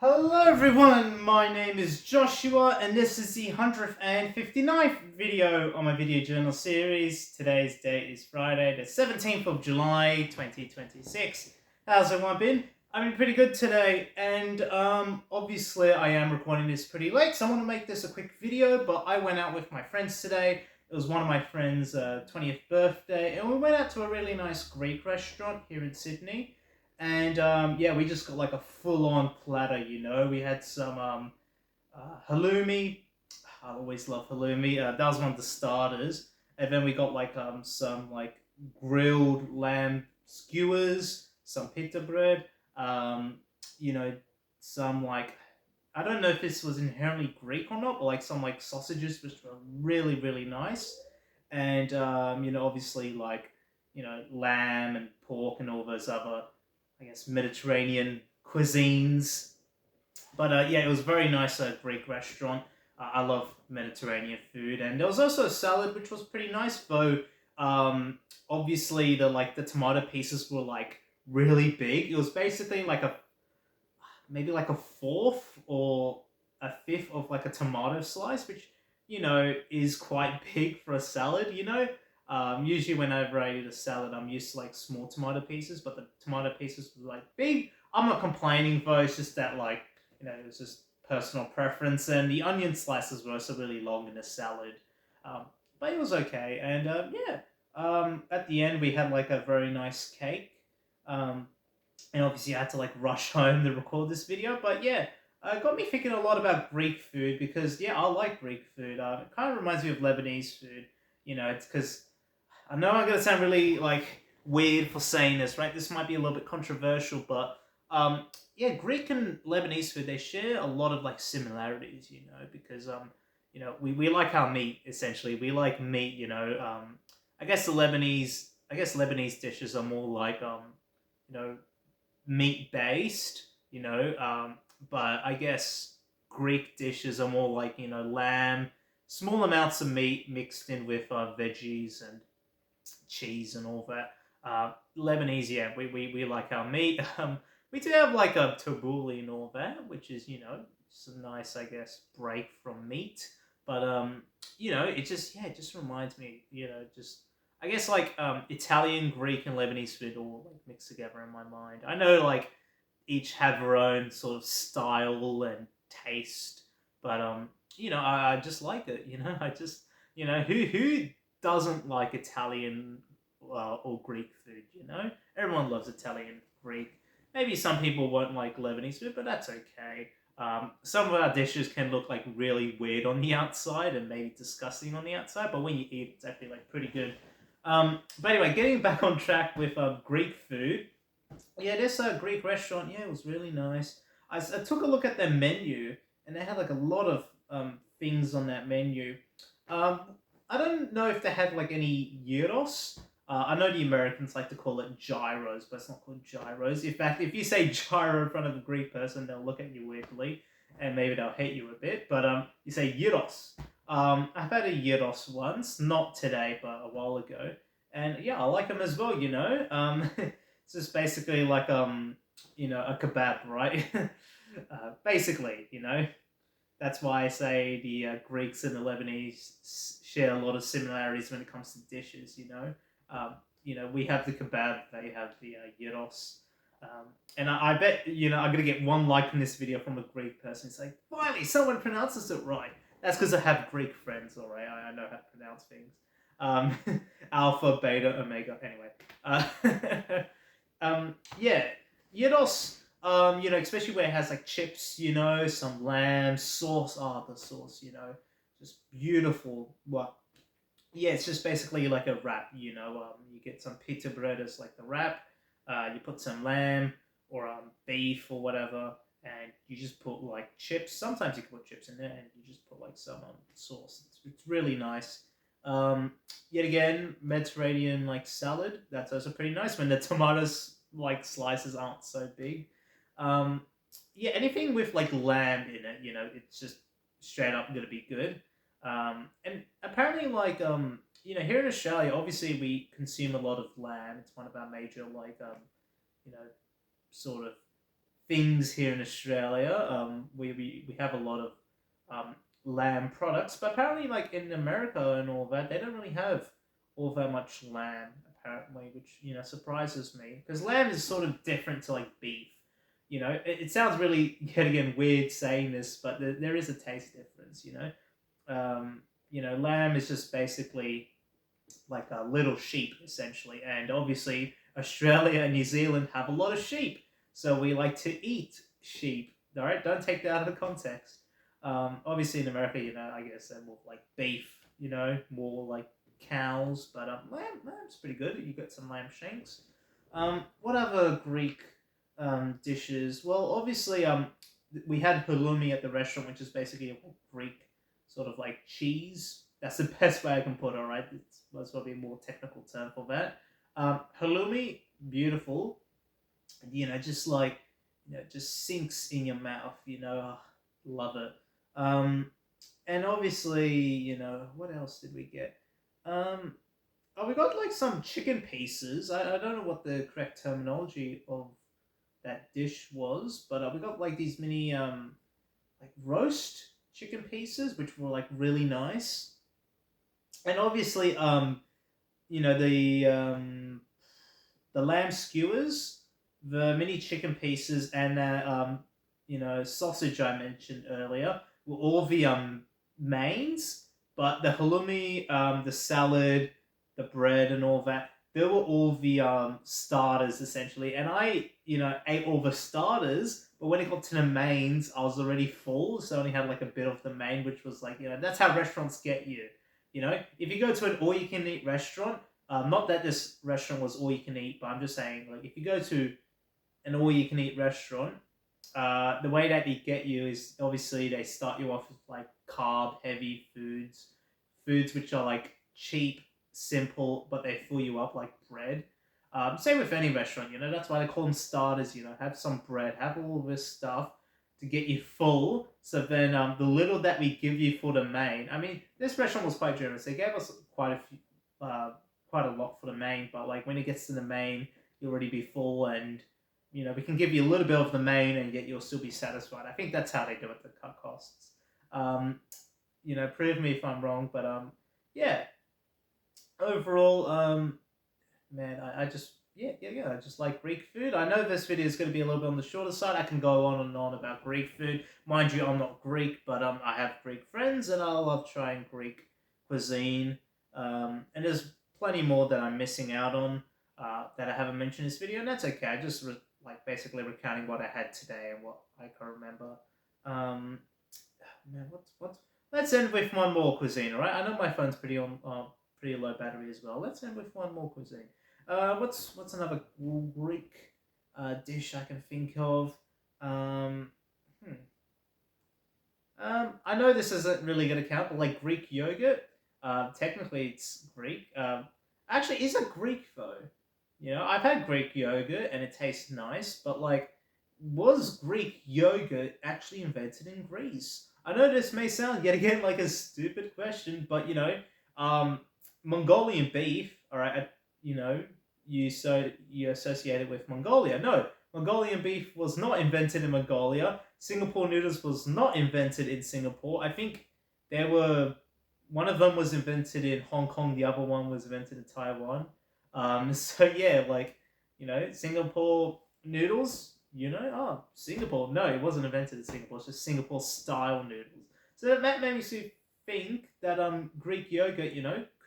Hello everyone, my name is Joshua and this is the 159th video on my video journal series. Today's date is Friday the 17th of July 2026. How's everyone been? I've been pretty good today and obviously I am recording this pretty late, so I want to make this a quick video, but I went out with my friends today. It was one of my friends' 20th birthday and we went out to a really nice Greek restaurant here in Sydney. And yeah, we just got like a full-on platter, you know. We had some halloumi. I always love halloumi. That was one of the starters. And then we got like some like grilled lamb skewers, some pita bread, um, you know, some like I don't know if this was inherently Greek or not, but like some like sausages which were really, really nice. And obviously like, lamb and pork and all those other I guess Mediterranean cuisines. But yeah, it was a very nice Greek restaurant. I love Mediterranean food, and there was also a salad which was pretty nice. Though obviously the tomato pieces were like really big. It was basically like a maybe like a fourth or a fifth of like a tomato slice, which is quite big for a salad. Usually whenever I eat a salad, I'm used to like small tomato pieces, but the tomato pieces were like big. I'm not complaining though. It's just that like it was just personal preference, and the onion slices were also really long in the salad. Um, but it was okay, and yeah. At the end, we had like a very nice cake. Um, and obviously I had to like rush home to record this video. But yeah, it got me thinking a lot about Greek food because yeah, I like Greek food. It kind of reminds me of Lebanese food. It's because I know I'm gonna sound really like weird for saying this, right? This might be a little bit controversial, but yeah, Greek and Lebanese food they share a lot of like similarities, because we like our meat essentially. We like meat, I guess Lebanese dishes are more like you know meat based, but I guess Greek dishes are more like lamb, small amounts of meat mixed in with veggies and cheese and all that. Lebanese, yeah, we like our meat. We do have like a tabbouleh and all that, which is just a nice, I guess, break from meat. But it just reminds me, just I guess like Italian, Greek, and Lebanese food all like mixed together in my mind. I know like each have their own sort of style and taste, but I just like it. I just who doesn't like Italian or Greek food? Everyone loves Italian, Greek. Maybe some people won't like Lebanese food, but that's okay. Some of our dishes can look like really weird on the outside and maybe disgusting on the outside, but when you eat, it's actually like pretty good. But anyway, getting back on track with Greek food. Yeah, this Greek restaurant, yeah, it was really nice. I took a look at their menu, and they had like a lot of things on that menu. Um, I don't know if they had like any gyros. I know the Americans like to call it gyros, but it's not called gyros. In fact, if you say gyro in front of a Greek person, they'll look at you weirdly, and maybe they'll hate you a bit. But you say gyros. I've had a gyros once, not today, but a while ago, and yeah, I like them as well. It's just basically like a kebab, right? Basically, that's why I say the Greeks and the Lebanese share a lot of similarities when it comes to dishes. We have the kebab, they have the gyros. And I bet I'm gonna get one like in this video from a Greek person. It's like, finally, someone pronounces it right. That's because I have Greek friends, all right. I know how to pronounce things. Um, Alpha, beta, omega. Anyway, yeah, gyros. Especially where it has like chips, some lamb sauce. Oh, the sauce, just beautiful. What? Yeah, it's just basically like a wrap. You get some pita bread as like the wrap. You put some lamb or beef or whatever, and you just put like chips. Sometimes you can put chips in there, and you just put like some sauce. It's really nice. Yet again, Mediterranean like salad. That's also pretty nice when the tomatoes like slices aren't so big. Um, yeah, anything with like lamb in it, it's just straight up gonna be good. And apparently, like here in Australia, obviously we consume a lot of lamb. It's one of our major like you know, sort of things here in Australia. We have a lot of um, lamb products, but apparently, like in America and all that, they don't really have all that much lamb. Apparently, which surprises me because lamb is sort of different to like beef. It sounds really yet again weird saying this, but there is a taste difference. Lamb is just basically like a little sheep essentially, and obviously Australia and New Zealand have a lot of sheep, so we like to eat sheep. All right, don't take that out of the context. Obviously in America, I guess they're more like beef, more like cows, but lamb's pretty good. You got some lamb shanks. What other Greek dishes? Well, obviously, we had halloumi at the restaurant, which is basically a Greek sort of like cheese. That's the best way I can put it. All right, that's probably a more technical term for that. Halloumi, beautiful. Just like just sinks in your mouth. Love it. Um, and obviously, what else did we get? Um, oh, we got like some chicken pieces. I don't know what the correct terminology of that dish was, but we got like these mini like roast chicken pieces, which were like really nice. And obviously, the lamb skewers, the mini chicken pieces, and that sausage I mentioned earlier were all the mains, but the halloumi, the salad, the bread, and all that. They were all the starters essentially, and I ate all the starters. But when it got to the mains, I was already full, so I only had like a bit of the main, which was like that's how restaurants get you. If you go to an all-you-can-eat restaurant, not that this restaurant was all you can eat, but I'm just saying, like, if you go to an all you can eat restaurant, the way that they get you is obviously they start you off with like carb heavy foods which are like cheap, simple, but they fill you up like bread. Same with any restaurant, that's why they call them starters. Have some bread, have all this stuff to get you full. So then the little that we give you for the main, I mean, this restaurant was quite generous. They gave us quite a lot for the main, but like when it gets to the main, you'll already be full, and we can give you a little bit of the main, and yet you'll still be satisfied. I think that's how they do it to cut costs. Um, Prove me if I'm wrong, but yeah. Overall, man, I just I just like Greek food. I know this video is going to be a little bit on the shorter side. I can go on and on about Greek food. Mind you, I'm not Greek, but I have Greek friends, and I love trying Greek cuisine. And there's plenty more that I'm missing out on that I haven't mentioned in this video, and that's okay. I just like basically recounting what I had today and what I can remember. Um, Man, what's Let's end with one more cuisine, all right? I know my phone's pretty low battery as well. Let's end with one more cuisine. What's another Greek dish I can think of? Um, hmm. I know this isn't really going to count, but like Greek yogurt, technically it's Greek. Actually, is it Greek though? I've had Greek yogurt and it tastes nice, but like, was Greek yogurt actually invented in Greece? I know this may sound yet again like a stupid question, but Mongolian beef. All right, you associate it with Mongolia. No, Mongolian beef was not invented in Mongolia. Singapore noodles was not invented in Singapore. I think there were one of them was invented in Hong Kong. The other one was invented in Taiwan. So yeah, like Singapore noodles. Singapore. No, it wasn't invented in Singapore. It's just Singapore style noodles. So that makes me think that Greek yogurt.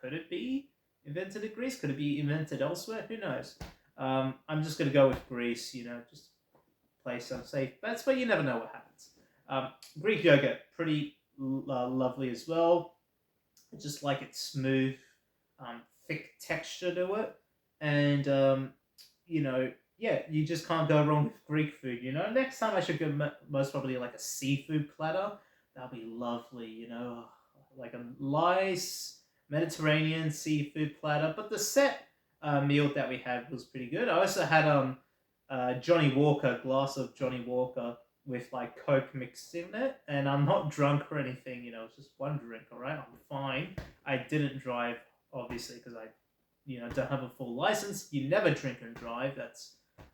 Could it be invented in Greece? Could it be invented elsewhere? Who knows? I'm just gonna go with Greece. Just play some safe bets, but you never know what happens. Greek yogurt, pretty lovely as well. I just like its smooth, thick texture to it, and yeah, you just can't go wrong with Greek food. Next time I should go most probably like a seafood platter. That'll be lovely. Like a nice Mediterranean seafood platter. But the set meal that we had was pretty good. I also had Johnny Walker, a glass of Johnny Walker with like Coke mixed in it, and I'm not drunk or anything. It's just one drink. All right, I'm fine. I didn't drive obviously because I don't have a full license. You never drink and drive.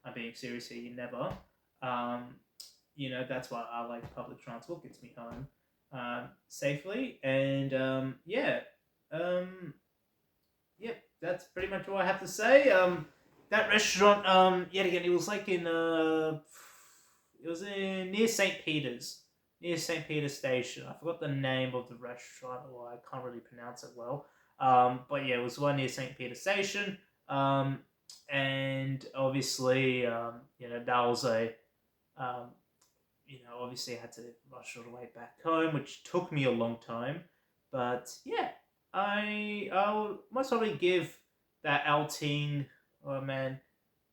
I'm being serious here. You never. Um, that's why I like public transport. Gets me home safely, and um, yep, that's pretty much all I have to say. That restaurant, yet again, it was like it was in near St. Peter's, near St. Peter's Station. I forgot the name of the restaurant, or I can't really pronounce it well. But yeah, it was one near St. Peter's Station. Um, and obviously, that was um, obviously I had to rush all the way back home, which took me a long time. But yeah, I'll most probably give that outing. Oh man,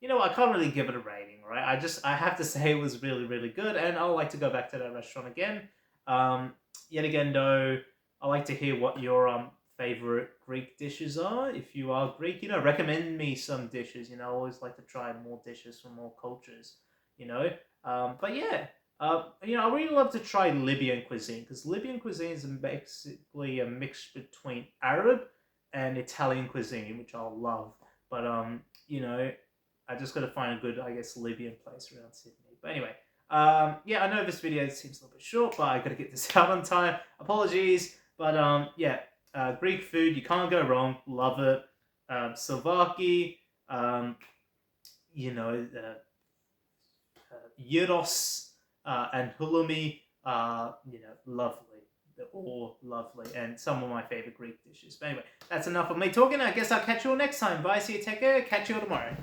I can't really give it a rating, right? I have to say it was really really good, and I'd like to go back to that restaurant again. Um, Yet again, though, I like to hear what your favorite Greek dishes are. If you are Greek, recommend me some dishes. I always like to try more dishes from more cultures. You know, but yeah, I really love to try Libyan cuisine because Libyan cuisine is basically a mix between Arab and Italian cuisine, which I love. But I just got to find a good, I guess, Libyan place around Sydney. But anyway, yeah, I know this video seems a little bit short, but I got to get this out on time. Apologies, but yeah, Greek food, you can't go wrong. Love it. Slovaki, um, gyros and halloumi, lovely. They're all lovely, and some of my favorite Greek dishes. But anyway, that's enough of me talking. I guess I'll catch you all next time. Bye, see you, take care. Catch you all tomorrow.